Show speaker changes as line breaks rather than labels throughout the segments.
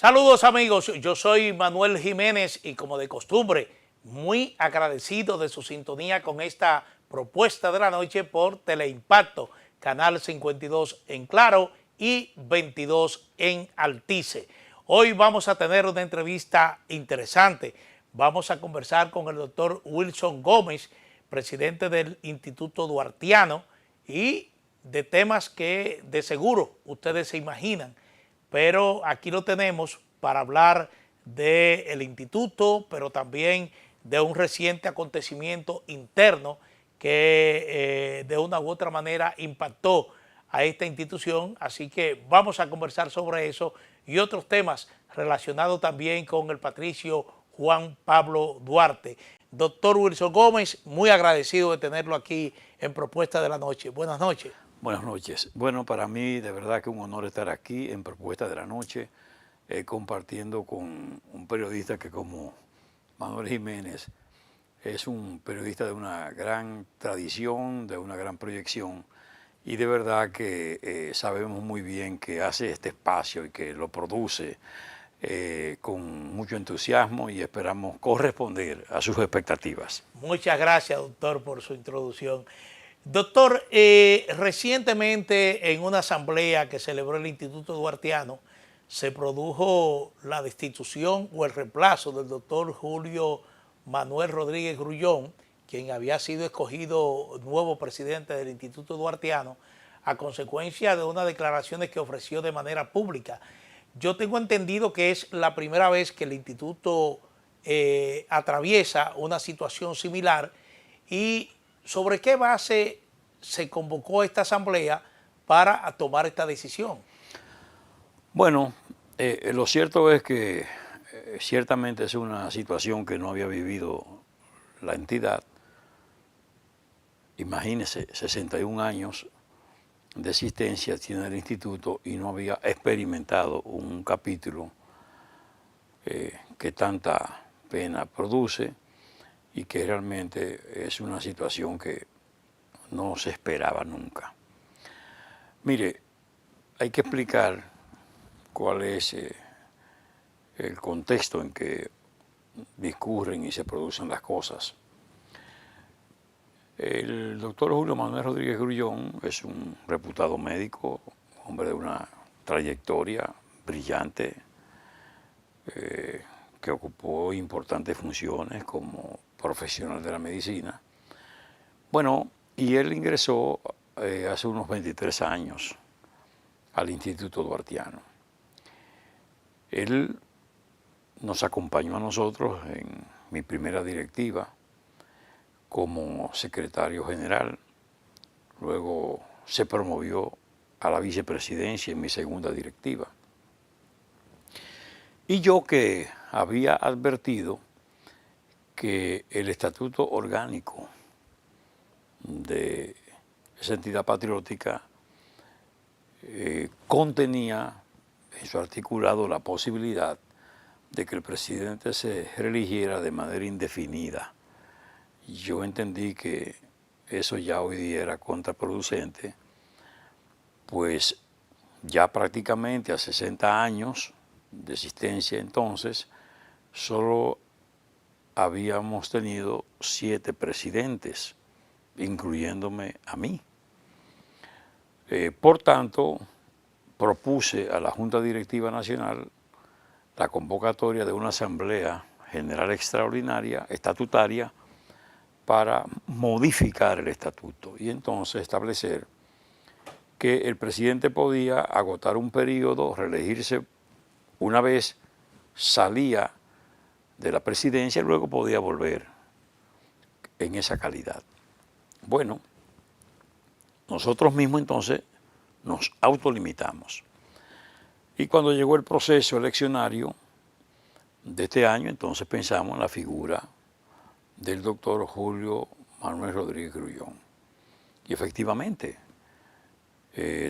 Saludos amigos, yo soy Manuel Jiménez y como de costumbre, muy agradecido de su sintonía con esta propuesta de la noche por Teleimpacto, Canal 52 en Claro y 22 en Altice. Hoy vamos a tener una entrevista interesante. Vamos a conversar con el doctor Wilson Gómez, presidente del Instituto Duartiano, y de temas que de seguro ustedes se imaginan. Pero aquí lo tenemos para hablar del instituto, pero también de un reciente acontecimiento interno que de una u otra manera impactó a esta institución. Así que vamos a conversar sobre eso y otros temas relacionados también con el patricio Juan Pablo Duarte. Doctor Wilson Gómez, muy agradecido de tenerlo aquí en Propuesta de la Noche. Buenas noches.
Buenas noches. Bueno, para mí de verdad que un honor estar aquí en Propuesta de la Noche, compartiendo con un periodista que como Manuel Jiménez es un periodista de una gran tradición, de una gran proyección y de verdad que sabemos muy bien que hace este espacio y que lo produce con mucho entusiasmo y esperamos corresponder a sus expectativas.
Muchas gracias, doctor, por su introducción. Doctor, recientemente en una asamblea que celebró el Instituto Duartiano se produjo la destitución o el reemplazo del doctor Julio Manuel Rodríguez Grullón, quien había sido escogido nuevo presidente del Instituto Duartiano a consecuencia de unas declaraciones que ofreció de manera pública. Yo tengo entendido que es la primera vez que el instituto atraviesa una situación similar. ¿Y sobre qué base se convocó esta asamblea para tomar esta decisión?
Bueno, lo cierto es que ciertamente es una situación que no había vivido la entidad. Imagínense, 61 años de existencia tiene el instituto y no había experimentado un capítulo que tanta pena produce y que realmente es una situación que no se esperaba nunca. Mire, hay que explicar cuál es el contexto en que discurren y se producen las cosas. El doctor Julio Manuel Rodríguez Grullón es un reputado médico, hombre de una trayectoria brillante, que ocupó importantes funciones como profesional de la medicina. Bueno, y él ingresó hace unos 23 años al Instituto Duartiano. Él nos acompañó a nosotros en mi primera directiva como secretario general, luego se promovió a la vicepresidencia en mi segunda directiva. Y yo que había advertido que el estatuto orgánico de esa entidad patriótica contenía en su articulado la posibilidad de que el presidente se reeligiera de manera indefinida. Yo entendí que eso ya hoy día era contraproducente, pues ya prácticamente a 60 años de existencia entonces, solo habíamos tenido 7 presidentes, incluyéndome a mí. Por tanto, propuse a la Junta Directiva Nacional la convocatoria de una Asamblea General Extraordinaria, estatutaria, para modificar el estatuto y entonces establecer que el presidente podía agotar un periodo, reelegirse una vez, salía de la presidencia y luego podía volver en esa calidad. Bueno, nosotros mismos entonces nos autolimitamos. Y cuando llegó el proceso eleccionario de este año, entonces pensamos en la figura del doctor Julio Manuel Rodríguez Grullón. Y efectivamente,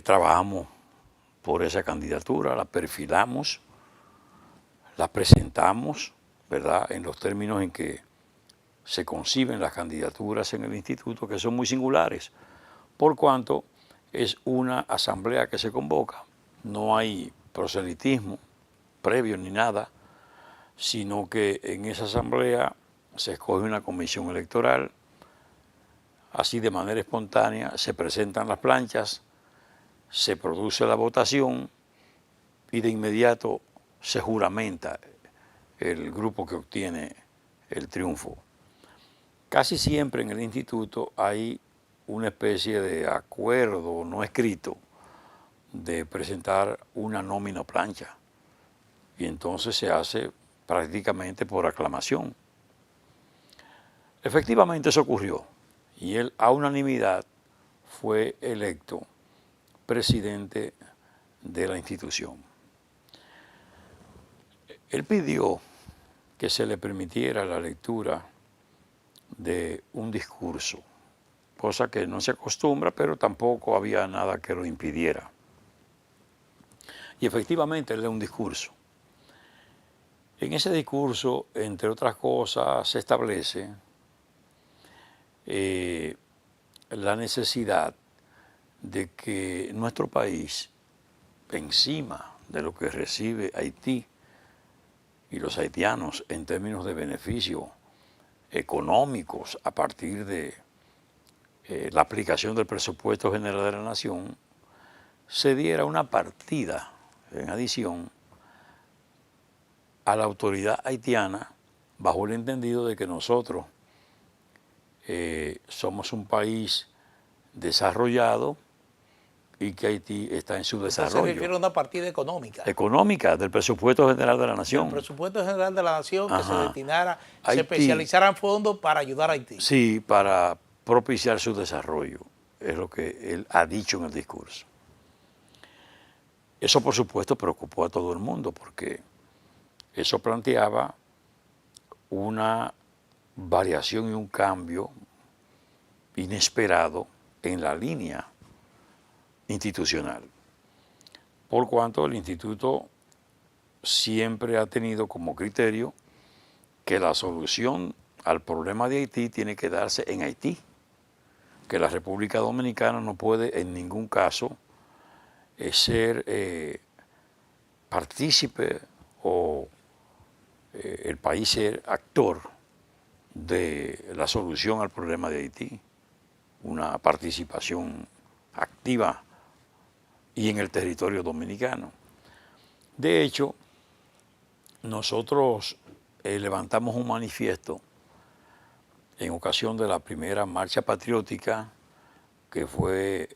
trabajamos por esa candidatura, la perfilamos, la presentamos, ¿verdad?, en los términos en que se conciben las candidaturas en el instituto, que son muy singulares, por cuanto es una asamblea que se convoca, no hay proselitismo, previo ni nada, sino que en esa asamblea se escoge una comisión electoral, así de manera espontánea se presentan las planchas, se produce la votación y de inmediato se juramenta el grupo que obtiene el triunfo. Casi siempre en el instituto hay una especie de acuerdo no escrito de presentar una nómina plancha y entonces se hace prácticamente por aclamación. Efectivamente eso ocurrió y él a unanimidad fue electo presidente de la institución. Él pidió que se le permitiera la lectura de un discurso, cosa que no se acostumbra, pero tampoco había nada que lo impidiera. Y efectivamente él lee un discurso. En ese discurso, entre otras cosas, se establece la necesidad de que nuestro país, encima de lo que recibe Haití y los haitianos en términos de beneficios económicos a partir de la aplicación del presupuesto general de la nación, se diera una partida en adición a la autoridad haitiana bajo el entendido de que nosotros somos un país desarrollado y que Haití está en su desarrollo.
Se refiere a una partida económica.
Económica del presupuesto general de la nación.
El presupuesto general de la nación. Ajá. Que se destinara,
Haití,
se especializaran fondos para ayudar a Haití.
Sí, para propiciar su desarrollo, es lo que él ha dicho en el discurso. Eso, por supuesto, preocupó a todo el mundo porque eso planteaba una variación y un cambio inesperado en la línea institucional, por cuanto el instituto siempre ha tenido como criterio que la solución al problema de Haití tiene que darse en Haití, que la República Dominicana no puede en ningún caso ser partícipe o el país ser actor de la solución al problema de Haití, una participación activa y en el territorio dominicano. De hecho, nosotros levantamos un manifiesto en ocasión de la primera marcha patriótica que fue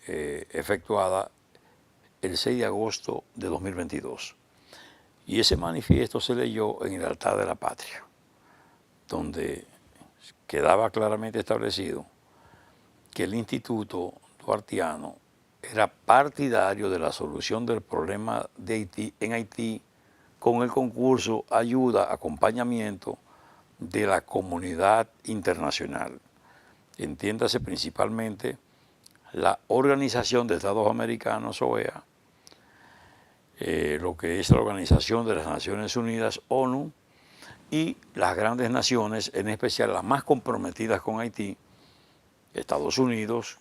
efectuada el 6 de agosto de 2022. Y ese manifiesto se leyó en el altar de la patria, donde quedaba claramente establecido que el Instituto Duartiano era partidario de la solución del problema de Haití en Haití con el concurso, ayuda, acompañamiento de la comunidad internacional. Entiéndase principalmente la Organización de Estados Americanos, OEA, lo que es la Organización de las Naciones Unidas, ONU, y las grandes naciones, en especial las más comprometidas con Haití, Estados Unidos,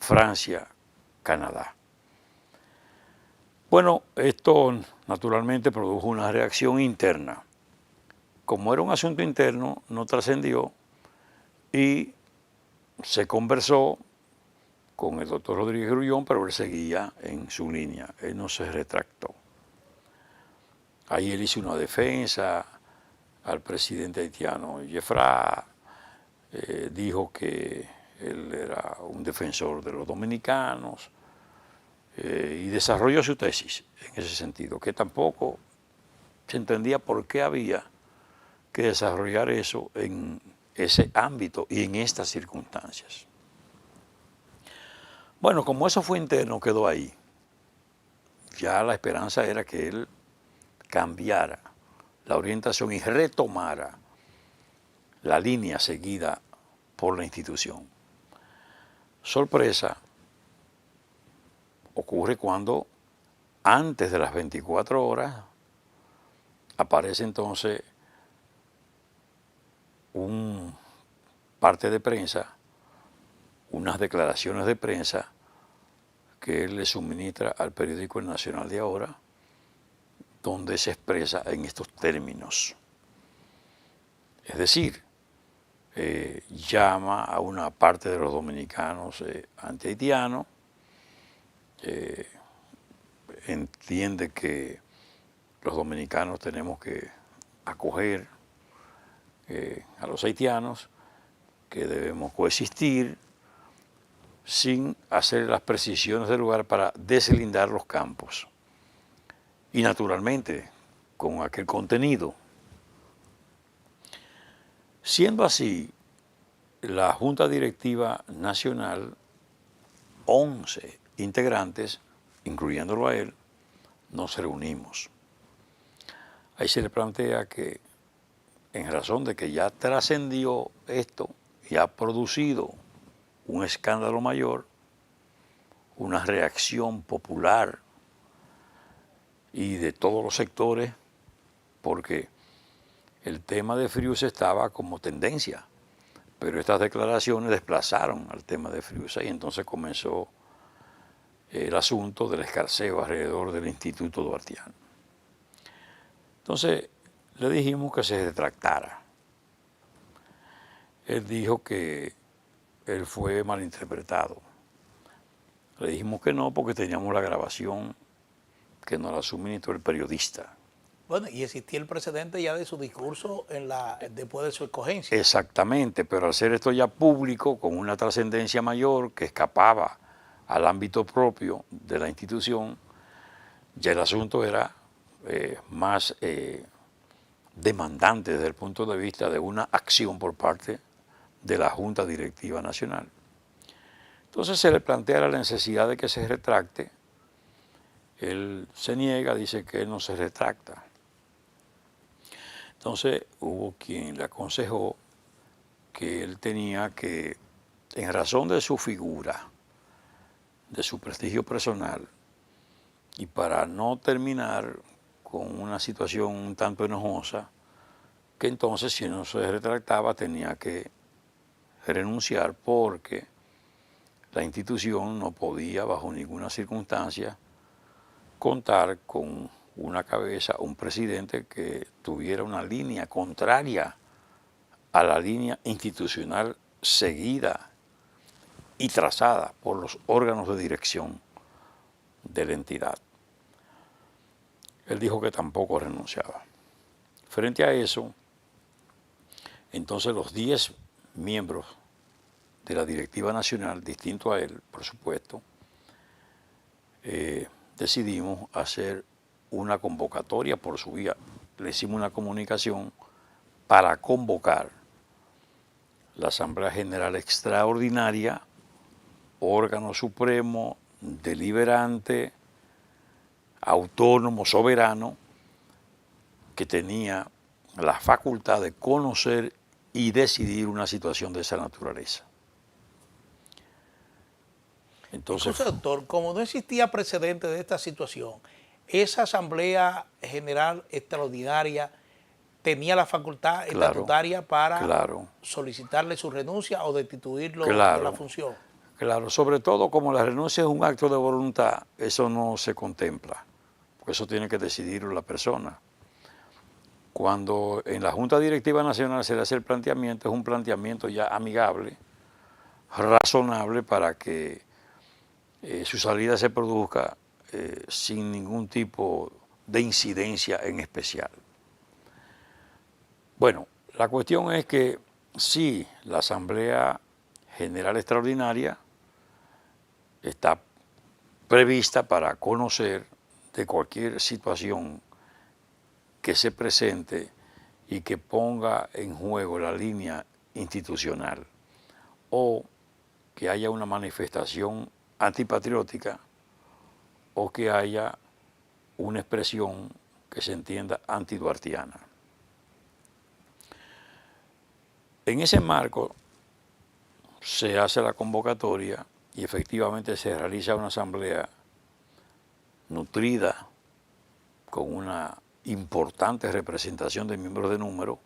Francia, Canadá. Bueno, esto naturalmente produjo una reacción interna. Como era un asunto interno, no trascendió y se conversó con el doctor Rodríguez Grullón, pero él seguía en su línea, él no se retractó. Ahí él hizo una defensa al presidente haitiano Jeffra, dijo que él era un defensor de los dominicanos y desarrolló su tesis en ese sentido, que tampoco se entendía por qué había que desarrollar eso en ese ámbito y en estas circunstancias. Bueno, como eso fue interno, quedó ahí. Ya la esperanza era que él cambiara la orientación y retomara la línea seguida por la institución. Sorpresa ocurre cuando antes de las 24 horas aparece entonces un parte de prensa, unas declaraciones de prensa que él le suministra al periódico El Nacional de Ahora, donde se expresa en estos términos. Es decir, llama a una parte de los dominicanos anti-haitianos, entiende que los dominicanos tenemos que acoger a los haitianos, que debemos coexistir sin hacer las precisiones del lugar para deslindar los campos. Y naturalmente, con aquel contenido. Siendo así, la Junta Directiva Nacional, 11 integrantes, incluyéndolo a él, nos reunimos. Ahí se le plantea que, en razón de que ya trascendió esto y ha producido un escándalo mayor, una reacción popular y de todos los sectores, porque el tema de Friuse estaba como tendencia, pero estas declaraciones desplazaron al tema de Friuse y entonces comenzó el asunto del escarceo alrededor del Instituto Duartiano. Entonces le dijimos que se retractara. Él dijo que él fue malinterpretado. Le dijimos que no porque teníamos la grabación que nos la suministró el periodista.
Bueno, y existía el precedente ya de su discurso después de su escogencia.
Exactamente, pero al ser esto ya público, con una trascendencia mayor que escapaba al ámbito propio de la institución, ya el asunto era más demandante desde el punto de vista de una acción por parte de la Junta Directiva Nacional. Entonces se le plantea la necesidad de que se retracte. Él se niega, dice que él no se retracta. Entonces hubo quien le aconsejó que él tenía que, en razón de su figura, de su prestigio personal, y para no terminar con una situación un tanto enojosa, que entonces si no se retractaba tenía que renunciar porque la institución no podía bajo ninguna circunstancia contar con una cabeza, un presidente que tuviera una línea contraria a la línea institucional seguida y trazada por los órganos de dirección de la entidad. Él dijo que tampoco renunciaba. Frente a eso, entonces los 10 miembros de la directiva nacional, distinto a él, por supuesto, decidimos hacer una convocatoria por su vía. Le hicimos una comunicación para convocar la Asamblea General Extraordinaria, órgano supremo, deliberante, autónomo, soberano, que tenía la facultad de conocer y decidir una situación de esa naturaleza. Entonces,
doctor, como no existía precedente de esta situación, esa Asamblea General Extraordinaria tenía la facultad estatutaria para solicitarle su renuncia o destituirlo de la función.
Claro, sobre todo como la renuncia es un acto de voluntad, eso no se contempla, porque eso tiene que decidirlo la persona. Cuando en la Junta Directiva Nacional se le hace el planteamiento, es un planteamiento ya amigable, razonable para que su salida se produzca sin ningún tipo de incidencia en especial. Bueno, la cuestión es que sí, la Asamblea General Extraordinaria está prevista para conocer de cualquier situación que se presente y que ponga en juego la línea institucional o que haya una manifestación antipatriótica o que haya una expresión que se entienda antiduartiana. En ese marco se hace la convocatoria y efectivamente se realiza una asamblea nutrida con una importante representación de miembros de número,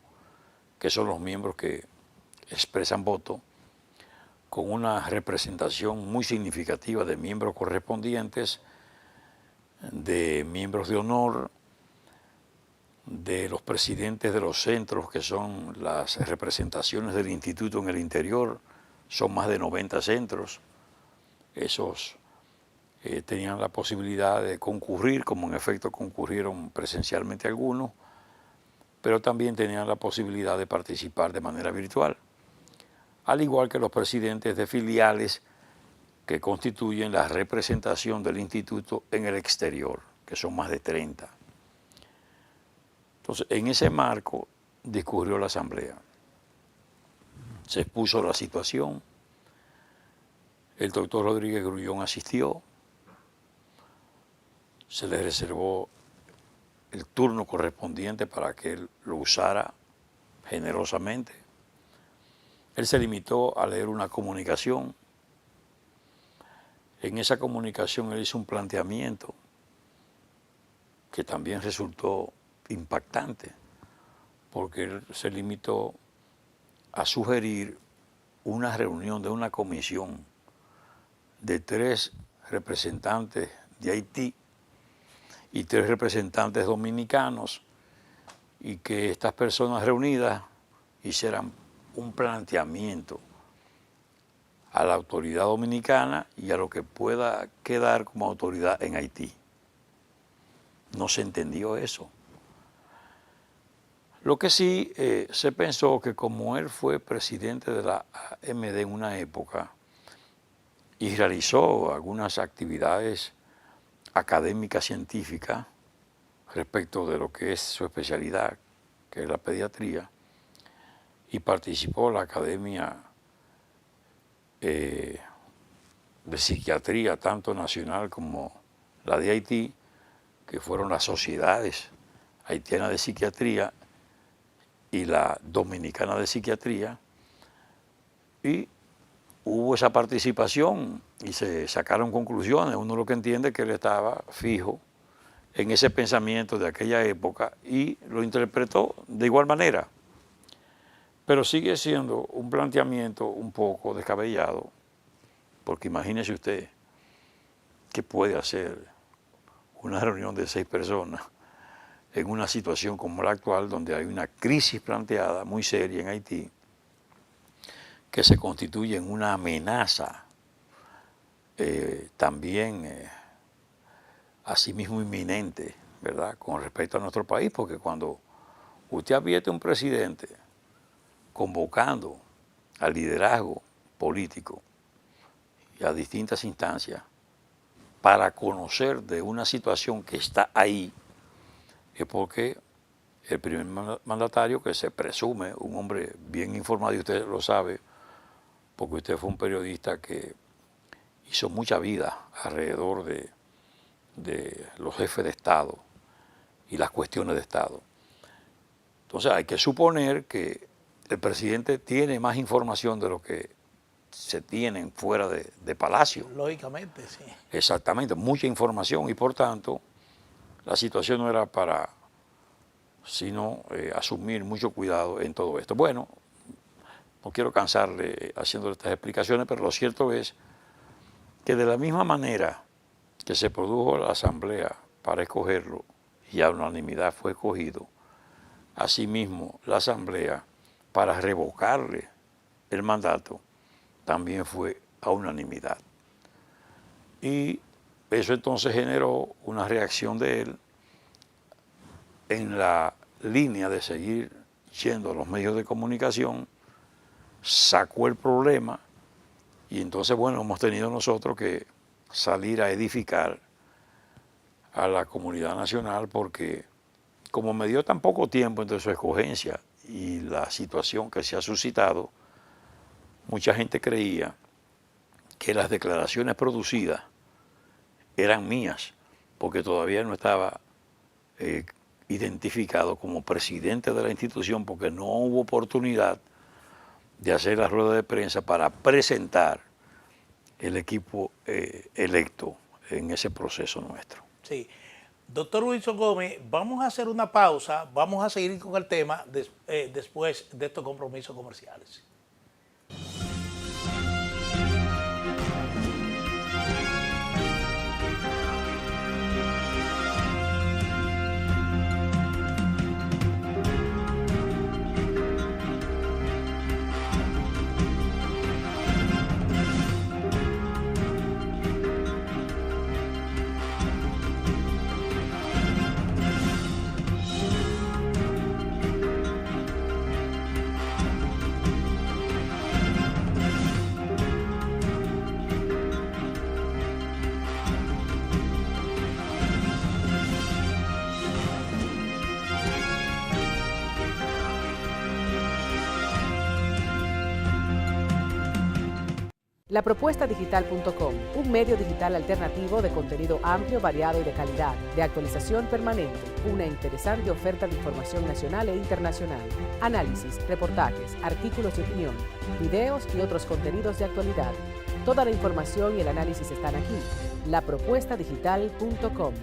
que son los miembros que expresan voto, con una representación muy significativa de miembros correspondientes, de miembros de honor, de los presidentes de los centros, que son las representaciones del instituto en el interior, son más de 90 centros. Esos tenían la posibilidad de concurrir, como en efecto concurrieron presencialmente algunos, pero también tenían la posibilidad de participar de manera virtual, al igual que los presidentes de filiales que constituyen la representación del instituto en el exterior, que son más de 30. Entonces, en ese marco discurrió la asamblea. Se expuso la situación, el doctor Rodríguez Grullón asistió, se le reservó el turno correspondiente para que él lo usara generosamente. Él se limitó a leer una comunicación. En esa comunicación él hizo un planteamiento que también resultó impactante, porque él se limitó a sugerir una reunión de una comisión de 3 representantes de Haití y 3 representantes dominicanos, y que estas personas reunidas hicieran un planteamiento a la autoridad dominicana y a lo que pueda quedar como autoridad en Haití. No se entendió eso. Lo que sí se pensó que como él fue presidente de la AMD en una época y realizó algunas actividades académicas científicas respecto de lo que es su especialidad, que es la pediatría, y participó en la Academia de Psiquiatría, tanto nacional como la de Haití, que fueron las sociedades haitianas de psiquiatría y la dominicana de psiquiatría, y hubo esa participación y se sacaron conclusiones. Uno lo que entiende es que él estaba fijo en ese pensamiento de aquella época y lo interpretó de igual manera. Pero sigue siendo un planteamiento un poco descabellado, porque imagínese usted qué puede hacer una reunión de 6 personas en una situación como la actual, donde hay una crisis planteada muy seria en Haití, que se constituye en una amenaza también asimismo inminente, ¿verdad?, con respecto a nuestro país, porque cuando usted advierte a un presidente convocando al liderazgo político y a distintas instancias para conocer de una situación que está ahí, es porque el primer mandatario, que se presume un hombre bien informado, y usted lo sabe, porque usted fue un periodista que hizo mucha vida alrededor de los jefes de Estado y las cuestiones de Estado. Entonces hay que suponer que el presidente tiene más información de lo que se tienen fuera de Palacio.
Lógicamente, sí.
Exactamente, mucha información, y por tanto la situación no era para sino asumir mucho cuidado en todo esto. Bueno, no quiero cansarle haciendo estas explicaciones, pero lo cierto es que de la misma manera que se produjo la asamblea para escogerlo y a unanimidad fue escogido, asimismo la asamblea para revocarle el mandato también fue a unanimidad. Y eso entonces generó una reacción de él en la línea de seguir yendo a los medios de comunicación, sacó el problema, y entonces, bueno, hemos tenido nosotros que salir a edificar a la comunidad nacional, porque como me dio tan poco tiempo entre su escogencia y la situación que se ha suscitado, mucha gente creía que las declaraciones producidas eran mías, porque todavía no estaba identificado como presidente de la institución, porque no hubo oportunidad de hacer la rueda de prensa para presentar el equipo electo en ese proceso nuestro.
Sí. Doctor Wilson Gómez, vamos a hacer una pausa, vamos a seguir con el tema después de estos compromisos comerciales.
Lapropuestadigital.com, un medio digital alternativo de contenido amplio, variado y de calidad, de actualización permanente, una interesante oferta de información nacional e internacional, análisis, reportajes, artículos de opinión, videos y otros contenidos de actualidad. Toda la información y el análisis están aquí. Lapropuestadigital.com.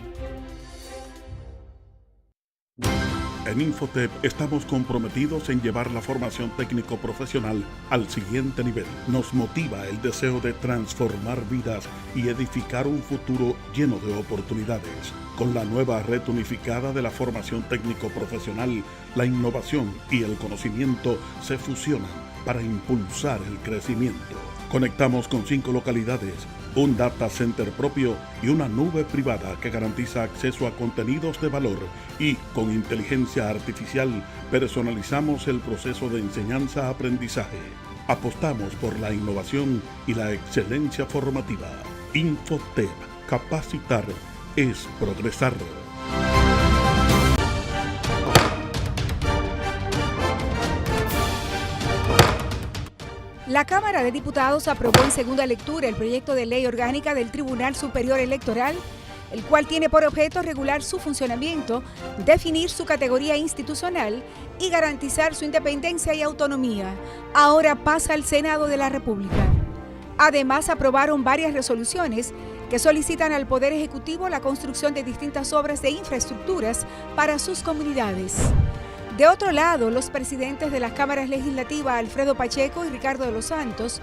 En Infotep estamos comprometidos en llevar la formación técnico-profesional al siguiente nivel. Nos motiva el deseo de transformar vidas y edificar un futuro lleno de oportunidades. Con la nueva red unificada de la formación técnico-profesional, la innovación y el conocimiento se fusionan para impulsar el crecimiento. Conectamos con 5 localidades, un data center propio y una nube privada que garantiza acceso a contenidos de valor, y con inteligencia artificial personalizamos el proceso de enseñanza-aprendizaje. Apostamos por la innovación y la excelencia formativa. Infotep, capacitar es progresar.
La Cámara de Diputados aprobó en segunda lectura el proyecto de ley orgánica del Tribunal Superior Electoral, el cual tiene por objeto regular su funcionamiento, definir su categoría institucional y garantizar su independencia y autonomía. Ahora pasa al Senado de la República. Además, aprobaron varias resoluciones que solicitan al Poder Ejecutivo la construcción de distintas obras de infraestructuras para sus comunidades. De otro lado, los presidentes de las cámaras legislativas, Alfredo Pacheco y Ricardo de los Santos,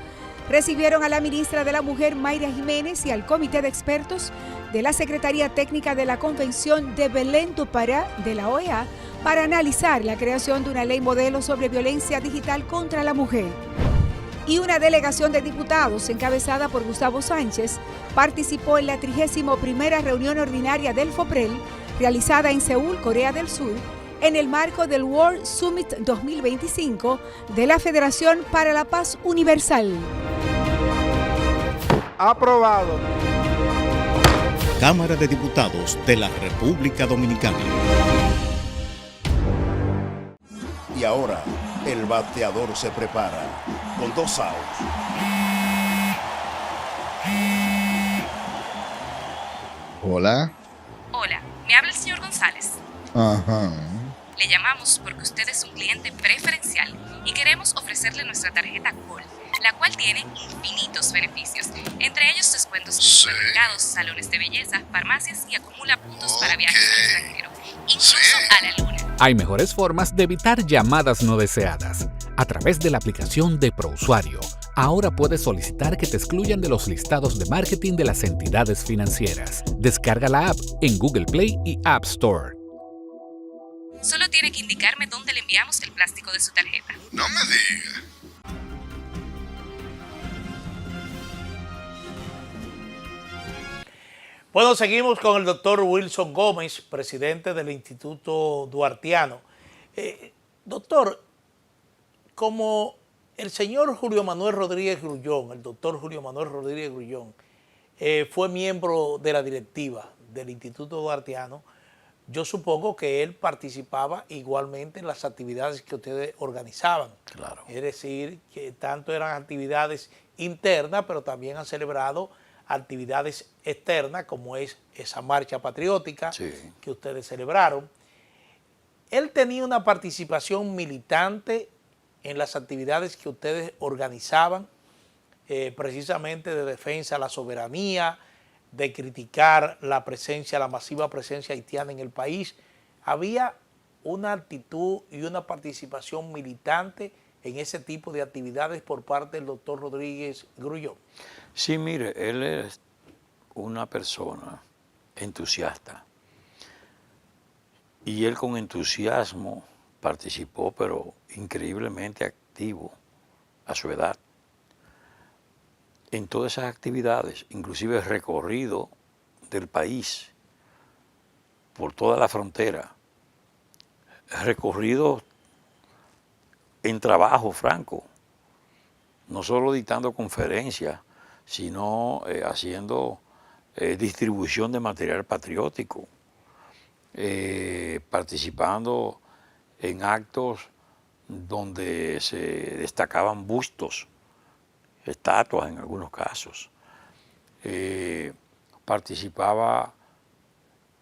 recibieron a la ministra de la Mujer, Mayra Jiménez, y al comité de expertos de la Secretaría Técnica de la Convención de Belén do Pará de la OEA para analizar la creación de una ley modelo sobre violencia digital contra la mujer. Y una delegación de diputados encabezada por Gustavo Sánchez participó en la 31ª reunión ordinaria del FOPREL, realizada en Seúl, Corea del Sur, en el marco del World Summit 2025 de la Federación para la Paz Universal.
Aprobado.
Cámara de Diputados de la República Dominicana.
Y ahora, el bateador se prepara con 2 outs.
Hola.
Hola, me habla el señor González.
Ajá.
Le llamamos porque usted es un cliente preferencial y queremos ofrecerle nuestra tarjeta Gold, la cual tiene infinitos beneficios, entre ellos descuentos en supermercados, salones de belleza, farmacias y acumula puntos para viajes al extranjero, incluso a la luna.
Hay mejores formas de evitar llamadas no deseadas. A través de la aplicación de ProUsuario, ahora puedes solicitar que te excluyan de los listados de marketing de las entidades financieras. Descarga la app en Google Play y App Store.
Solo tiene que indicarme dónde le enviamos el plástico de su tarjeta.
No me diga.
Bueno, seguimos con el doctor Wilson Gómez, presidente del Instituto Duartiano. Doctor, como el señor Julio Manuel Rodríguez Grullón, el doctor Julio Manuel Rodríguez Grullón, fue miembro de la directiva del Instituto Duartiano, yo supongo que él participaba igualmente en las actividades que ustedes organizaban.
Claro.
Es decir, que tanto eran actividades internas, pero también han celebrado actividades externas, como es esa marcha patriótica que ustedes celebraron. Él tenía una participación militante en las actividades que ustedes organizaban, precisamente de defensa de la soberanía, de criticar la presencia, la masiva presencia haitiana en el país. Había una actitud y una participación militante en ese tipo de actividades por parte del doctor Rodríguez Grullón.
Sí, mire, él es una persona entusiasta y él con entusiasmo participó, pero increíblemente activo a su edad, en todas esas actividades, inclusive el recorrido del país por toda la frontera, recorrido en trabajo franco, no solo dictando conferencias, sino haciendo distribución de material patriótico, participando en actos donde se destacaban bustos estatuas en algunos casos. Participaba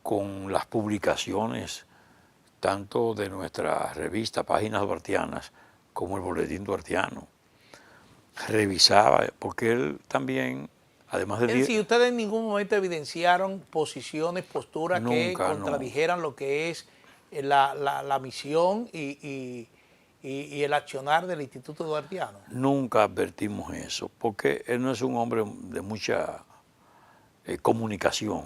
con las publicaciones tanto de nuestra revista Páginas Duartianas como el Boletín Duartiano. Revisaba, porque él también, además de...
Es decir, ustedes en ningún momento evidenciaron posiciones, posturas que contradijeran lo que es la misión y el accionar del Instituto Duartiano.
Nunca advertimos eso, porque él no es un hombre de mucha comunicación.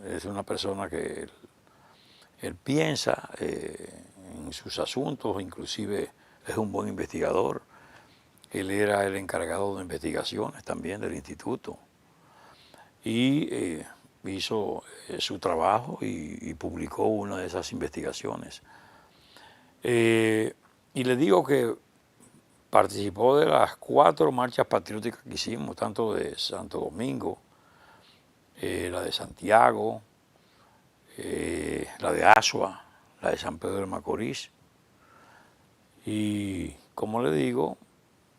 Es una persona que él piensa en sus asuntos, inclusive es un buen investigador. Él era el encargado de investigaciones también del instituto y hizo su trabajo y publicó una de esas investigaciones. Y le digo que participó de las 4 marchas patrióticas que hicimos, tanto de Santo Domingo, la de Santiago, la de Asua, la de San Pedro de Macorís. Y como le digo,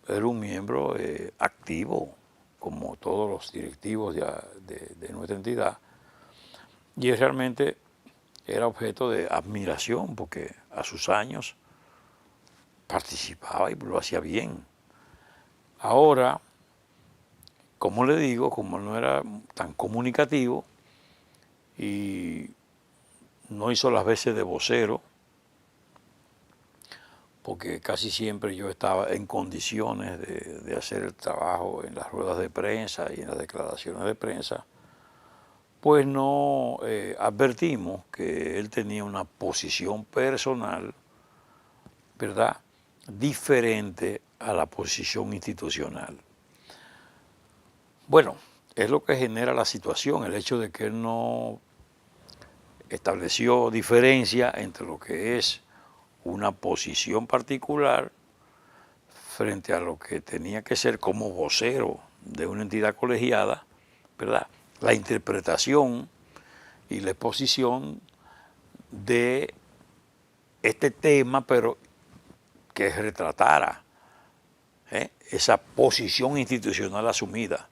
era un miembro activo, como todos los directivos de nuestra entidad, y realmente era objeto de admiración porque a sus años participaba y lo hacía bien. Ahora, como le digo, como no era tan comunicativo y no hizo las veces de vocero, porque casi siempre yo estaba en condiciones de hacer el trabajo en las ruedas de prensa y en las declaraciones de prensa, pues no advertimos que él tenía una posición personal, ¿verdad?, diferente a la posición institucional. Bueno, es lo que genera la situación, el hecho de que él no estableció diferencia entre lo que es una posición particular frente a lo que tenía que ser como vocero de una entidad colegiada, ¿verdad? La interpretación y la exposición de este tema, pero que retratara esa posición institucional asumida.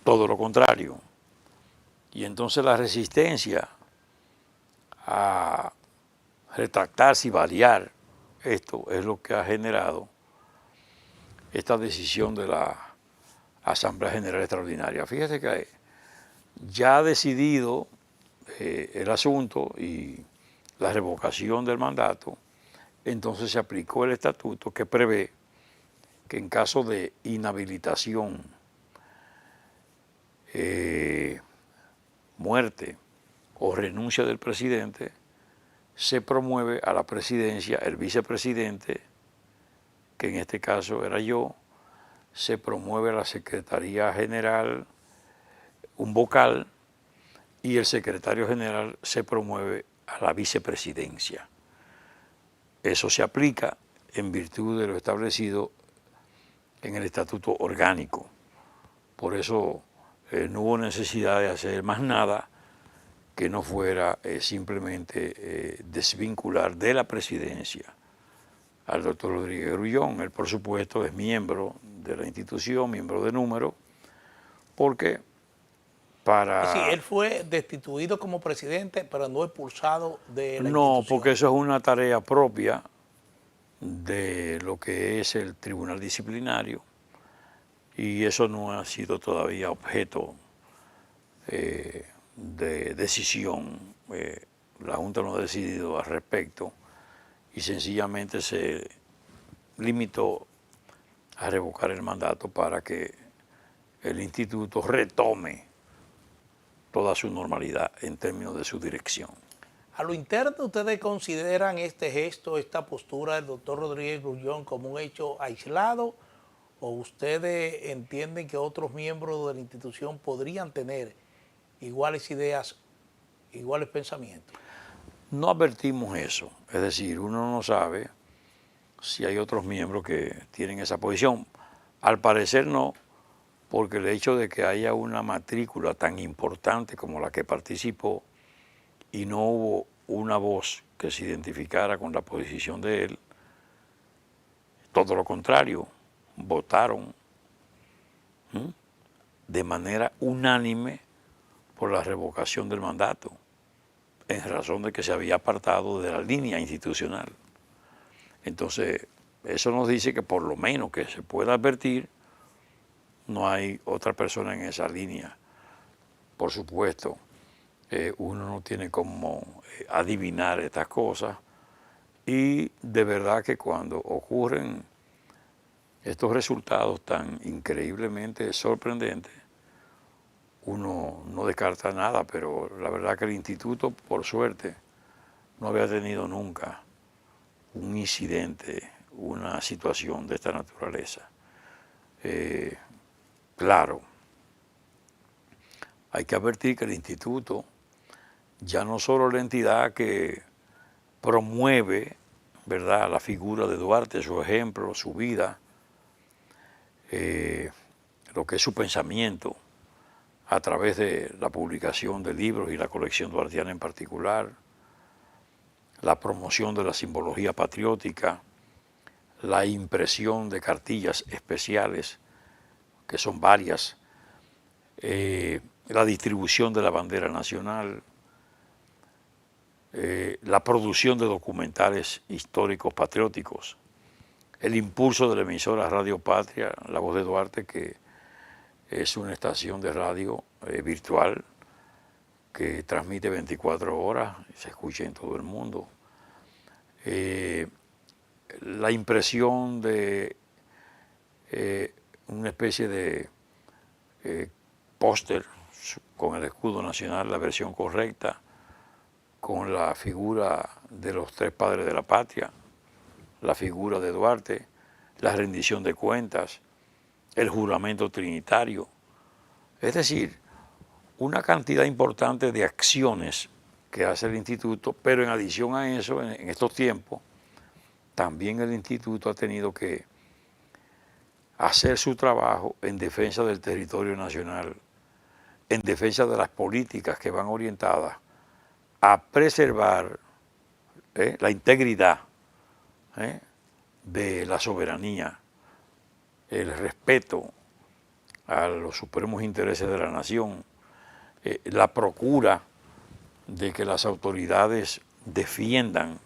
Todo lo contrario. Y entonces la resistencia a retractarse y variar esto es lo que ha generado esta decisión de la Asamblea General Extraordinaria. Fíjese que ya ha decidido el asunto y la revocación del mandato, entonces se aplicó el estatuto que prevé que en caso de inhabilitación, muerte o renuncia del presidente, se promueve a la presidencia el vicepresidente, que en este caso era yo, se promueve a la Secretaría General un vocal y el secretario general se promueve a la vicepresidencia. Eso se aplica en virtud de lo establecido en el estatuto orgánico. Por eso no hubo necesidad de hacer más nada que no fuera simplemente desvincular de la presidencia al doctor Rodríguez Grullón. Él, por supuesto, es miembro de la institución, miembro de número, porque para...
Sí, él fue destituido como presidente, pero no expulsado de la institución.
No, porque eso es una tarea propia de lo que es el tribunal disciplinario y eso no ha sido todavía objeto de decisión. La Junta no ha decidido al respecto y sencillamente se limitó a revocar el mandato para que el instituto retome toda su normalidad en términos de su dirección.
A lo interno, ¿ustedes consideran este gesto, esta postura del doctor Rodríguez Grullón como un hecho aislado o ustedes entienden que otros miembros de la institución podrían tener iguales ideas, iguales pensamientos?
No advertimos eso, es decir, uno no sabe si hay otros miembros que tienen esa posición. Al parecer no, porque el hecho de que haya una matrícula tan importante como la que participó y no hubo una voz que se identificara con la posición de él, todo lo contrario, votaron de manera unánime por la revocación del mandato, en razón de que se había apartado de la línea institucional. Entonces, eso nos dice que por lo menos que se pueda advertir, no hay otra persona en esa línea. Por supuesto, uno no tiene como adivinar estas cosas, y de verdad que cuando ocurren estos resultados tan increíblemente sorprendentes, uno no descarta nada, pero la verdad que el instituto, por suerte, no había tenido nunca un incidente, una situación de esta naturaleza. Claro, hay que advertir que el instituto ya no solo la entidad que promueve, ¿verdad?, la figura de Duarte, su ejemplo, su vida, lo que es su pensamiento, a través de la publicación de libros y la colección duartiana en particular, la promoción de la simbología patriótica, la impresión de cartillas especiales, que son varias, la distribución de la bandera nacional, la producción de documentales históricos patrióticos, el impulso de la emisora Radio Patria, La Voz de Duarte, que es una estación de radio virtual que transmite 24 horas y se escucha en todo el mundo. La impresión de una especie de póster con el escudo nacional, la versión correcta, con la figura de los tres padres de la patria, la figura de Duarte, la rendición de cuentas, el juramento trinitario, es decir, una cantidad importante de acciones que hace el instituto, pero en adición a eso, en estos tiempos, también el instituto ha tenido que hacer su trabajo en defensa del territorio nacional, en defensa de las políticas que van orientadas a preservar la integridad de la soberanía, el respeto a los supremos intereses de la nación, la procura de que las autoridades defiendan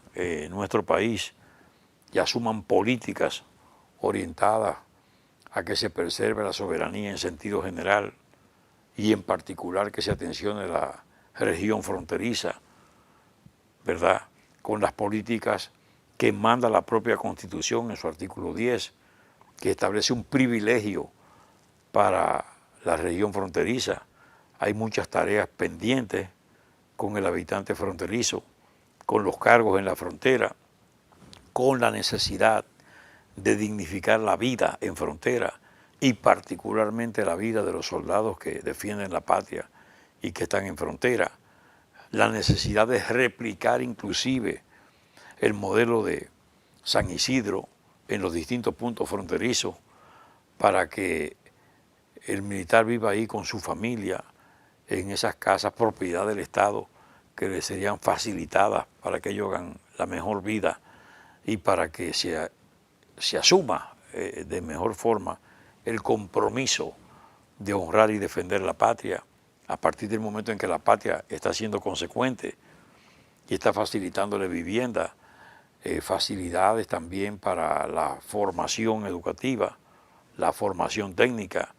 nuestro país y asuman políticas orientadas a que se preserve la soberanía en sentido general y en particular que se atencione la región fronteriza, ¿verdad?, con las políticas que manda la propia Constitución en su artículo 10, que establece un privilegio para la región fronteriza. Hay muchas tareas pendientes con el habitante fronterizo, con los cargos en la frontera, con la necesidad de dignificar la vida en frontera y particularmente la vida de los soldados que defienden la patria y que están en frontera, la necesidad de replicar inclusive el modelo de San Isidro en los distintos puntos fronterizos para que el militar viva ahí con su familia en esas casas propiedad del Estado que les serían facilitadas para que ellos hagan la mejor vida y para que se asuma de mejor forma el compromiso de honrar y defender la patria a partir del momento en que la patria está siendo consecuente y está facilitándole vivienda, facilidades también para la formación educativa, la formación técnica,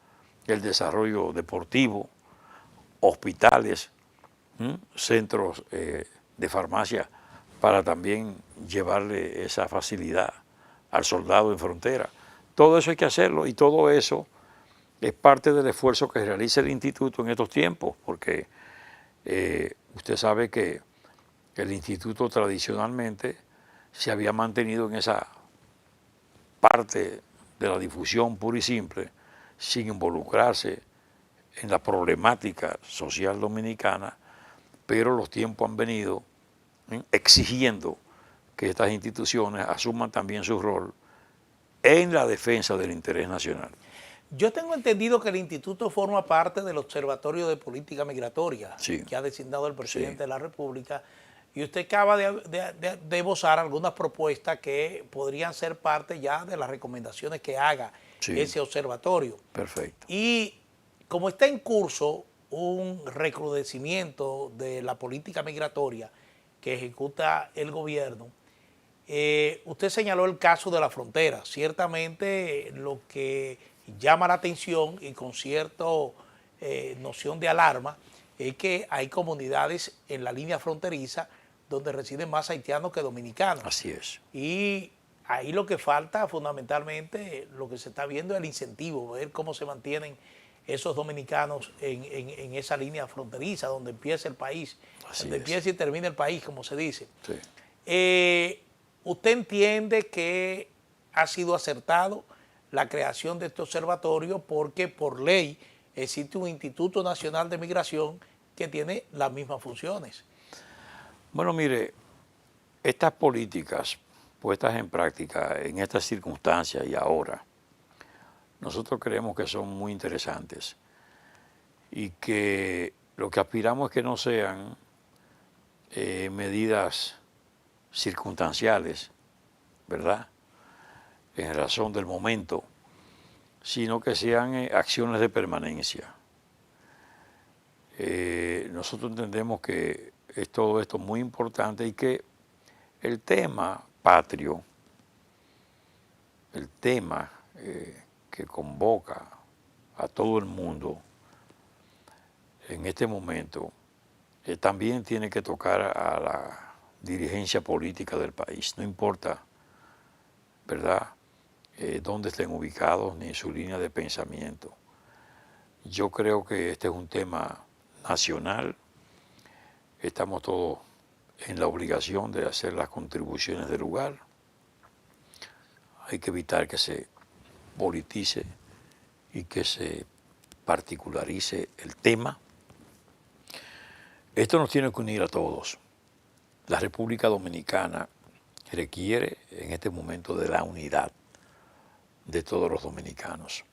el desarrollo deportivo, hospitales, centros de farmacia, para también llevarle esa facilidad al soldado en frontera. Todo eso hay que hacerlo y todo eso es parte del esfuerzo que realiza el instituto en estos tiempos, porque usted sabe que el instituto tradicionalmente se había mantenido en esa parte de la difusión pura y simple, sin involucrarse en la problemática social dominicana, pero los tiempos han venido exigiendo que estas instituciones asuman también su rol en la defensa del interés nacional.
Yo tengo entendido que el instituto forma parte del Observatorio de Política Migratoria,
sí,
que ha designado el presidente
sí
de la República, y usted acaba de esbozar algunas propuestas que podrían ser parte ya de las recomendaciones que haga
Sí.
ese observatorio.
Perfecto.
Y como está en curso un recrudecimiento de la política migratoria que ejecuta el gobierno, usted señaló el caso de la frontera. Ciertamente lo que llama la atención y con cierta noción de alarma es que hay comunidades en la línea fronteriza donde residen más haitianos que dominicanos.
Así es.
Y ahí lo que falta fundamentalmente, lo que se está viendo es el incentivo, ver cómo se mantienen esos dominicanos en esa línea fronteriza donde empieza el país,
Así
donde
es.
empieza y termina el país, como se dice.
Sí.
¿Usted entiende que ha sido acertado la creación de este observatorio porque por ley existe un Instituto Nacional de Migración que tiene las mismas funciones?
Bueno, mire, estas políticas puestas en práctica en estas circunstancias y ahora, nosotros creemos que son muy interesantes y que lo que aspiramos es que no sean medidas circunstanciales, ¿verdad?, en razón del momento, sino que sean acciones de permanencia. Nosotros entendemos que es todo esto muy importante y que el tema patrio, el tema que convoca a todo el mundo en este momento, también tiene que tocar a la dirigencia política del país, no importa, ¿verdad?, dónde estén ubicados ni su línea de pensamiento. Yo creo que este es un tema nacional, estamos todos en la obligación de hacer las contribuciones del lugar, hay que evitar que se politice y que se particularice el tema. Esto nos tiene que unir a todos. La República Dominicana requiere en este momento de la unidad de todos los dominicanos.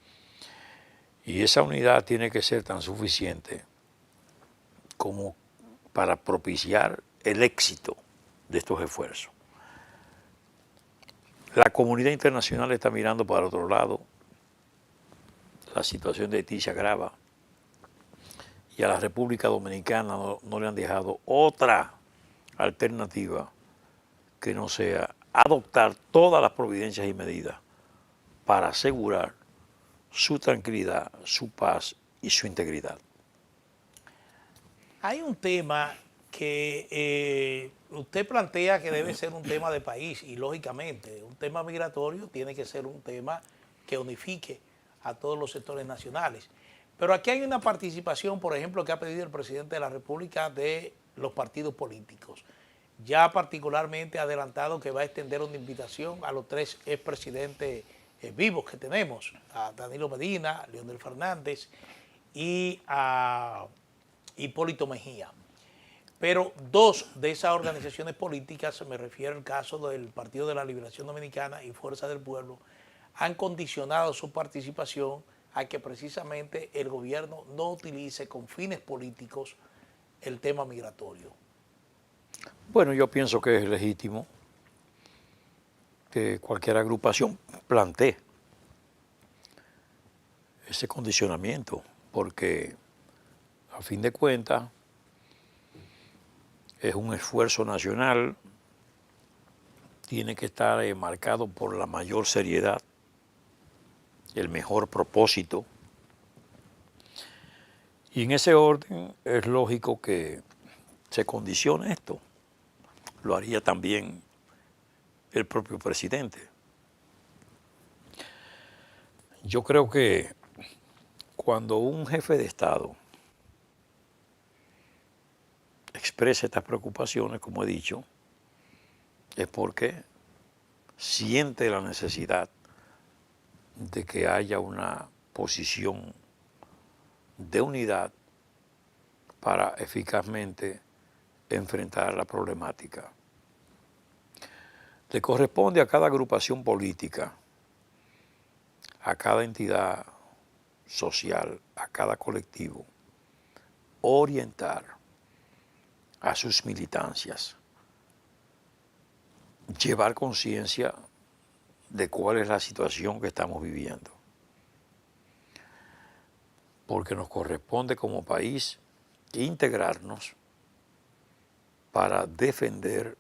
Y esa unidad tiene que ser tan suficiente como para propiciar el éxito de estos esfuerzos. La comunidad internacional está mirando para otro lado, la situación de Haití se agrava y a la República Dominicana no le han dejado otra alternativa que no sea adoptar todas las providencias y medidas para asegurar su tranquilidad, su paz y su integridad.
Hay un tema que usted plantea que debe ser un tema de país y lógicamente un tema migratorio tiene que ser un tema que unifique a todos los sectores nacionales. Pero aquí hay una participación, por ejemplo, que ha pedido el presidente de la República de los partidos políticos. Ya particularmente ha adelantado que va a extender una invitación a los 3 expresidentes vivos que tenemos, a Danilo Medina, Leonel Fernández y a Hipólito Mejía. Pero 2 de esas organizaciones políticas, me refiero al caso del Partido de la Liberación Dominicana y Fuerza del Pueblo, han condicionado su participación a que precisamente el gobierno no utilice con fines políticos el tema migratorio.
Bueno, yo pienso que es legítimo que cualquier agrupación plantee ese condicionamiento, porque a fin de cuentas es un esfuerzo nacional, tiene que estar marcado por la mayor seriedad, el mejor propósito, y en ese orden es lógico que se condicione esto. Lo haría también el propio presidente. Yo creo que cuando un jefe de Estado expresa estas preocupaciones, como he dicho, es porque siente la necesidad de que haya una posición de unidad para eficazmente enfrentar la problemática. Le corresponde a cada agrupación política, a cada entidad social, a cada colectivo, orientar a sus militancias, llevar conciencia de cuál es la situación que estamos viviendo. porque nos corresponde como país integrarnos para defender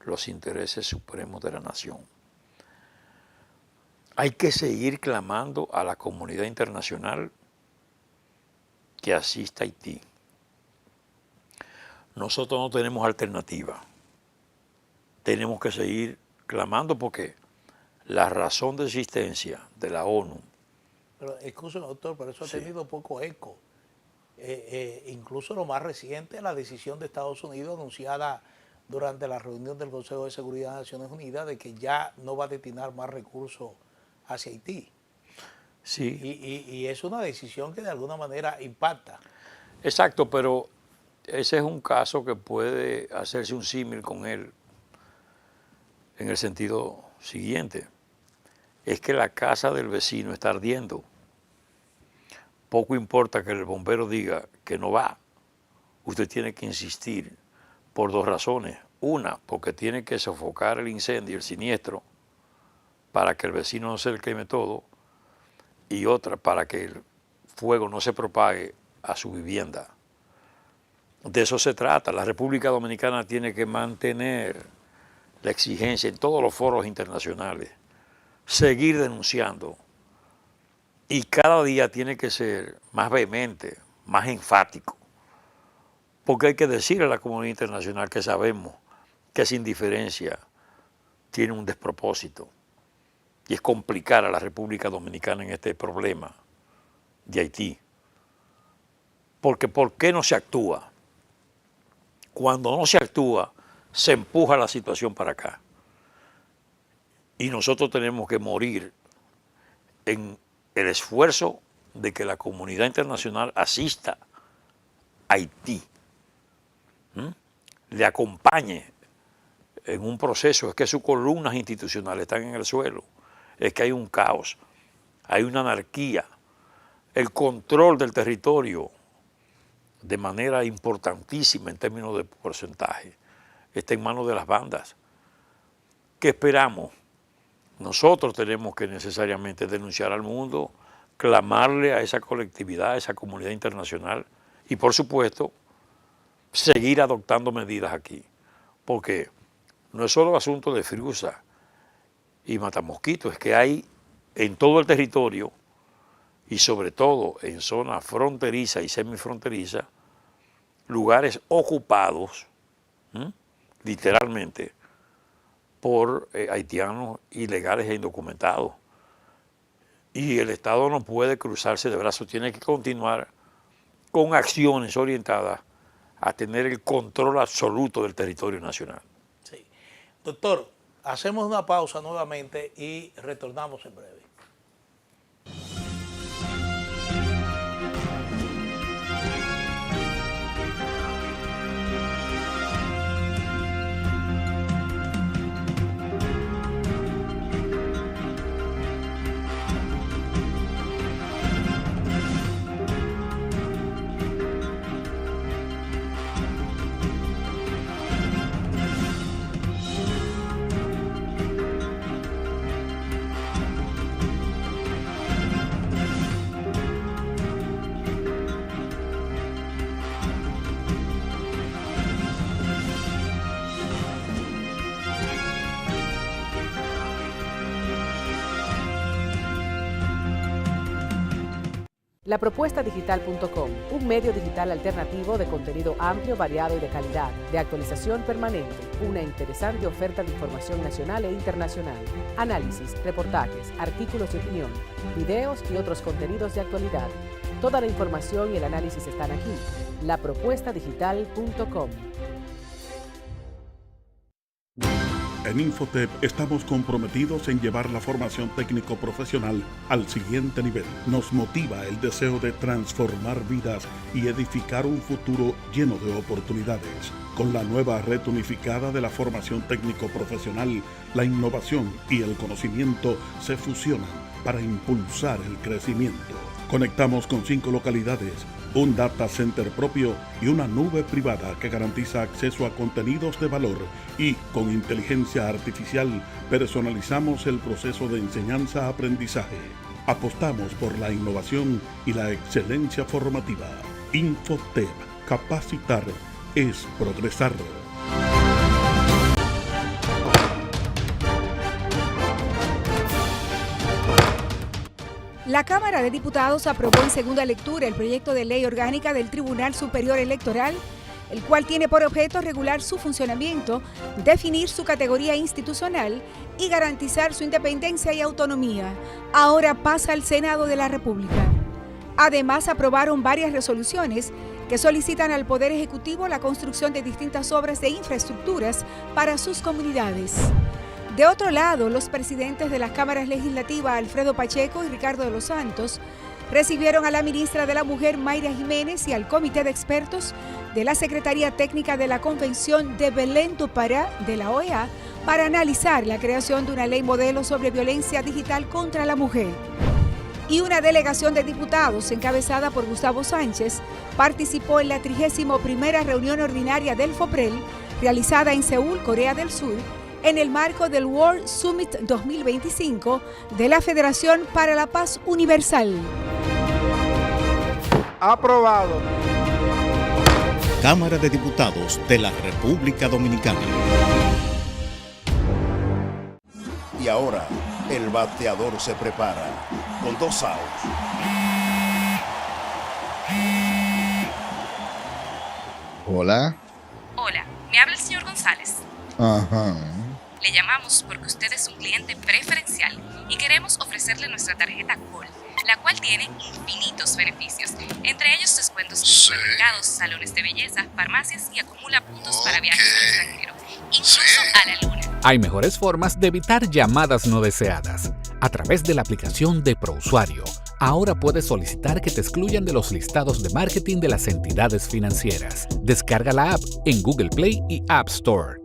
los intereses supremos de la nación. Hay que seguir clamando a la comunidad internacional que asista a Haití. Nosotros no tenemos alternativa. Tenemos que seguir clamando porque la razón de existencia de la ONU.
Pero escúcheme, doctor, pero eso ha tenido poco eco. Incluso lo más reciente, la decisión de Estados Unidos anunciada durante la reunión del Consejo de Seguridad de Naciones Unidas de que ya no va a destinar más recursos hacia Haití.
Sí.
Y es una decisión que de alguna manera impacta.
Exacto, pero ese es un caso que puede hacerse un símil con él en el sentido siguiente. Es que la casa del vecino está ardiendo. Poco importa que el bombero diga que no va. Usted tiene que insistir por dos razones. Una, porque tiene que sofocar el incendio, el siniestro, para que el vecino no se le queme todo. Y otra, para que el fuego no se propague a su vivienda. De eso se trata. La República Dominicana tiene que mantener la exigencia en todos los foros internacionales, seguir denunciando y cada día tiene que ser más vehemente, más enfático, porque hay que decirle a la comunidad internacional que sabemos que esa indiferencia tiene un despropósito y es complicar a la República Dominicana en este problema de Haití. Porque ¿por qué no se actúa? Cuando no se actúa, se empuja la situación para acá. Y nosotros tenemos que morir en el esfuerzo de que la comunidad internacional asista a Haití, le acompañe en un proceso. Es que sus columnas institucionales están en el suelo, es que hay un caos, hay una anarquía, el control del territorio de manera importantísima en términos de porcentaje está en manos de las bandas. ¿Qué esperamos? Nosotros tenemos que necesariamente denunciar al mundo, clamarle a esa colectividad, a esa comunidad internacional y, por supuesto, seguir adoptando medidas aquí. Porque no es solo asunto de Friusa y Matamosquito, es que hay en todo el territorio y sobre todo en zona fronteriza y semifronteriza, lugares ocupados, literalmente, por haitianos ilegales e indocumentados. Y el Estado no puede cruzarse de brazos, tiene que continuar con acciones orientadas a tener el control absoluto del territorio nacional.
Sí. Doctor, hacemos una pausa nuevamente y retornamos en breve.
Lapropuestadigital.com, un medio digital alternativo de contenido amplio, variado y de calidad, de actualización permanente, una interesante oferta de información nacional e internacional, análisis, reportajes, artículos de opinión, videos y otros contenidos de actualidad. Toda la información y el análisis están aquí. Lapropuestadigital.com.
En Infotep estamos comprometidos en llevar la formación técnico-profesional al siguiente nivel. Nos motiva el deseo de transformar vidas y edificar un futuro lleno de oportunidades. Con la nueva red unificada de la formación técnico-profesional, la innovación y el conocimiento se fusionan para impulsar el crecimiento. Conectamos con 5 localidades, un data center propio y una nube privada que garantiza acceso a contenidos de valor y, con inteligencia artificial, personalizamos el proceso de enseñanza-aprendizaje. Apostamos por la innovación y la excelencia formativa. Infotep. Capacitar es progresar.
La Cámara de Diputados aprobó en segunda lectura el proyecto de ley orgánica del Tribunal Superior Electoral, el cual tiene por objeto regular su funcionamiento, definir su categoría institucional y garantizar su independencia y autonomía. Ahora pasa al Senado de la República. Además, aprobaron varias resoluciones que solicitan al Poder Ejecutivo la construcción de distintas obras de infraestructuras para sus comunidades. De otro lado, los presidentes de las cámaras legislativas, Alfredo Pacheco y Ricardo de los Santos, recibieron a la ministra de la Mujer, Mayra Jiménez, y al comité de expertos de la Secretaría Técnica de la Convención de Belén do Pará de la OEA para analizar la creación de una ley modelo sobre violencia digital contra la mujer. Y una delegación de diputados encabezada por Gustavo Sánchez participó en la 31ª reunión ordinaria del FOPREL, realizada en Seúl, Corea del Sur, en el marco del World Summit 2025 de la Federación para la Paz Universal.
Aprobado.
Cámara de Diputados de la República Dominicana.
Y ahora, el bateador se prepara con 2 outs.
Hola.
Hola, me habla el señor González.
Ajá.
Le llamamos porque usted es un cliente preferencial y queremos ofrecerle nuestra tarjeta Col, la cual tiene infinitos beneficios, entre ellos descuentos en supermercados, salones de belleza, farmacias y acumula puntos para viajes al extranjero, incluso a la luna.
Hay mejores formas de evitar llamadas no deseadas. A través de la aplicación de ProUsuario, ahora puedes solicitar que te excluyan de los listados de marketing de las entidades financieras. Descarga la app en Google Play y App Store.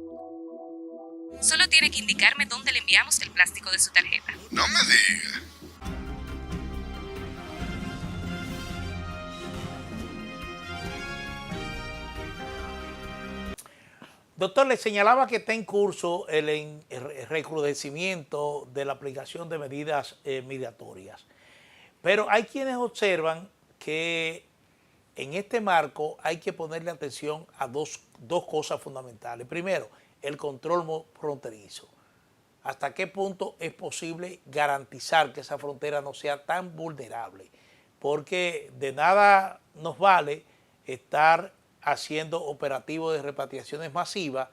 Solo tiene que indicarme dónde le enviamos el plástico de su tarjeta.
No me diga.
Doctor, le señalaba que está en curso el recrudecimiento de la aplicación de medidas migratorias. Pero hay quienes observan que en este marco hay que ponerle atención a dos cosas fundamentales. Primero, el control fronterizo. ¿Hasta qué punto es posible garantizar que esa frontera no sea tan vulnerable? Porque de nada nos vale estar haciendo operativos de repatriaciones masivas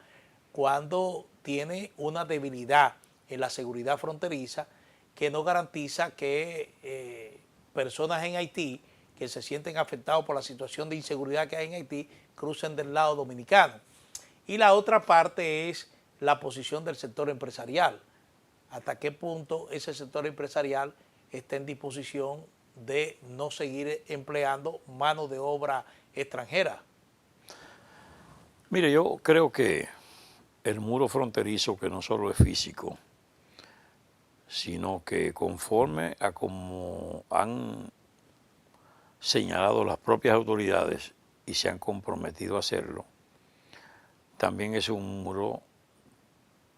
cuando tiene una debilidad en la seguridad fronteriza que no garantiza que personas en Haití que se sienten afectados por la situación de inseguridad que hay en Haití crucen del lado dominicano. Y la otra parte es la posición del sector empresarial. ¿Hasta qué punto ese sector empresarial está en disposición de no seguir empleando mano de obra extranjera?
Mire, yo creo que el muro fronterizo, que no solo es físico, sino que conforme a como han señalado las propias autoridades y se han comprometido a hacerlo, también es un muro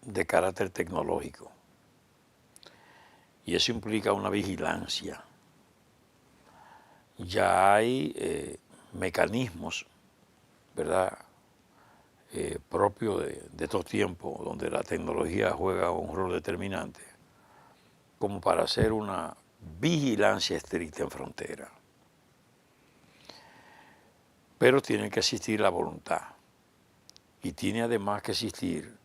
de carácter tecnológico. Y eso implica una vigilancia. Ya hay mecanismos, ¿verdad?, propios de estos tiempos, donde la tecnología juega un rol determinante, como para hacer una vigilancia estricta en frontera. Pero tiene que existir la voluntad. Y tiene además que existir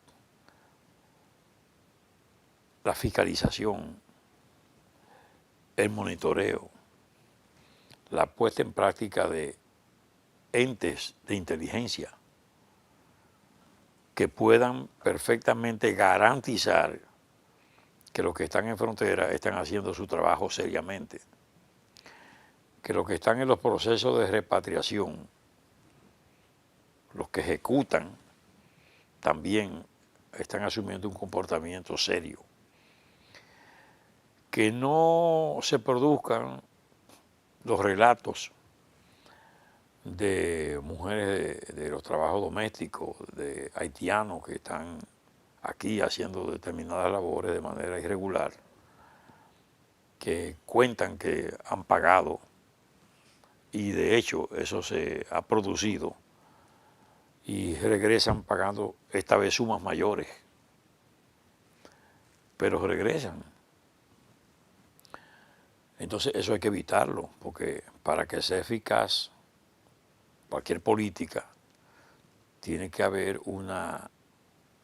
la fiscalización, el monitoreo, la puesta en práctica de entes de inteligencia que puedan perfectamente garantizar que los que están en frontera están haciendo su trabajo seriamente, que los que están en los procesos de repatriación, los que ejecutan, también están asumiendo un comportamiento serio. Que no se produzcan los relatos de mujeres de los trabajos domésticos, de haitianos que están aquí haciendo determinadas labores de manera irregular, que cuentan que han pagado, y de hecho eso se ha producido, y regresan pagando esta vez sumas mayores, pero regresan. Entonces eso hay que evitarlo, porque para que sea eficaz cualquier política tiene que haber una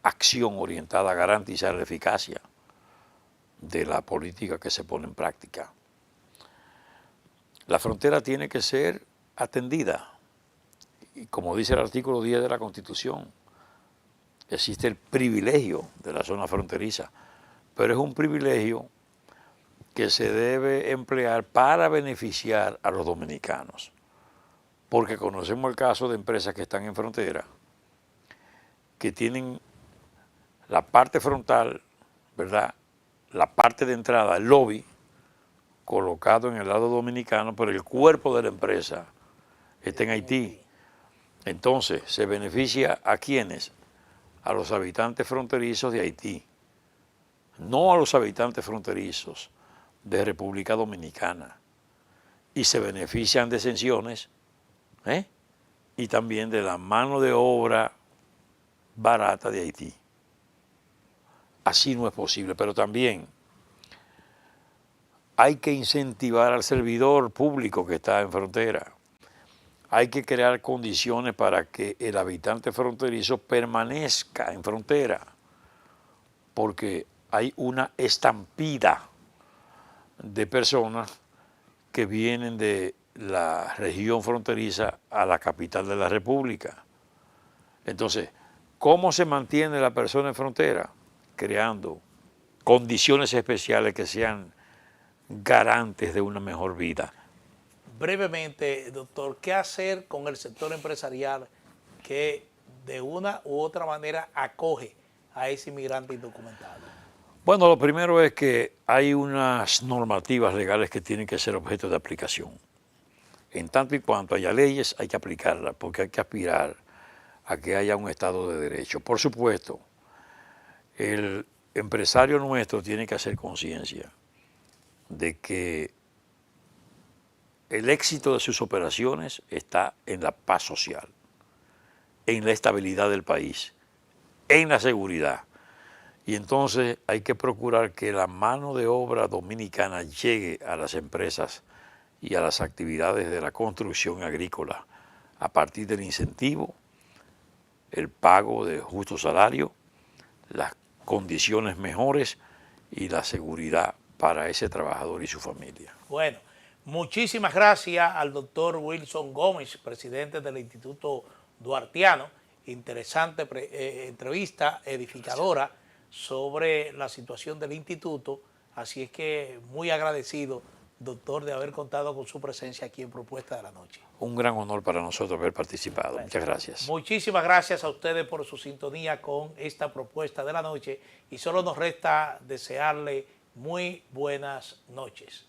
acción orientada a garantizar la eficacia de la política que se pone en práctica. La frontera tiene que ser atendida, y como dice el artículo 10 de la Constitución, existe el privilegio de la zona fronteriza, pero es un privilegio que se debe emplear para beneficiar a los dominicanos, porque conocemos el caso de empresas que están en frontera, que tienen la parte frontal, ¿verdad?, la parte de entrada, el lobby, colocado en el lado dominicano, pero el cuerpo de la empresa está en Haití. Entonces, ¿se beneficia a quiénes? A los habitantes fronterizos de Haití, no a los habitantes fronterizos de República Dominicana. Y se benefician de exenciones, y también de la mano de obra barata de Haití. Así no es posible, pero también hay que incentivar al servidor público que está en frontera. Hay que crear condiciones para que el habitante fronterizo permanezca en frontera, porque hay una estampida de personas que vienen de la región fronteriza a la capital de la República. Entonces, ¿cómo se mantiene la persona en frontera? Creando condiciones especiales que sean garantes de una mejor vida.
Brevemente, doctor, ¿qué hacer con el sector empresarial que de una u otra manera acoge a ese inmigrante indocumentado?
Bueno, lo primero es que hay unas normativas legales que tienen que ser objeto de aplicación. En tanto y cuanto haya leyes, hay que aplicarlas, porque hay que aspirar a que haya un Estado de Derecho. Por supuesto, el empresario nuestro tiene que hacer conciencia de que el éxito de sus operaciones está en la paz social, en la estabilidad del país, en la seguridad. Y entonces hay que procurar que la mano de obra dominicana llegue a las empresas y a las actividades de la construcción agrícola a partir del incentivo, el pago de justo salario, las condiciones mejores y la seguridad para ese trabajador y su familia.
Bueno, muchísimas gracias al doctor Wilson Gómez, presidente del Instituto Duartiano. Interesante entrevista edificadora sobre la situación del instituto. Así es que muy agradecido, doctor, de haber contado con su presencia aquí en Propuesta de la Noche.
Un gran honor para nosotros haber participado.
Bueno,
muchas gracias.
Muchísimas gracias a ustedes por su sintonía con esta Propuesta de la Noche y solo nos resta desearle muy buenas noches.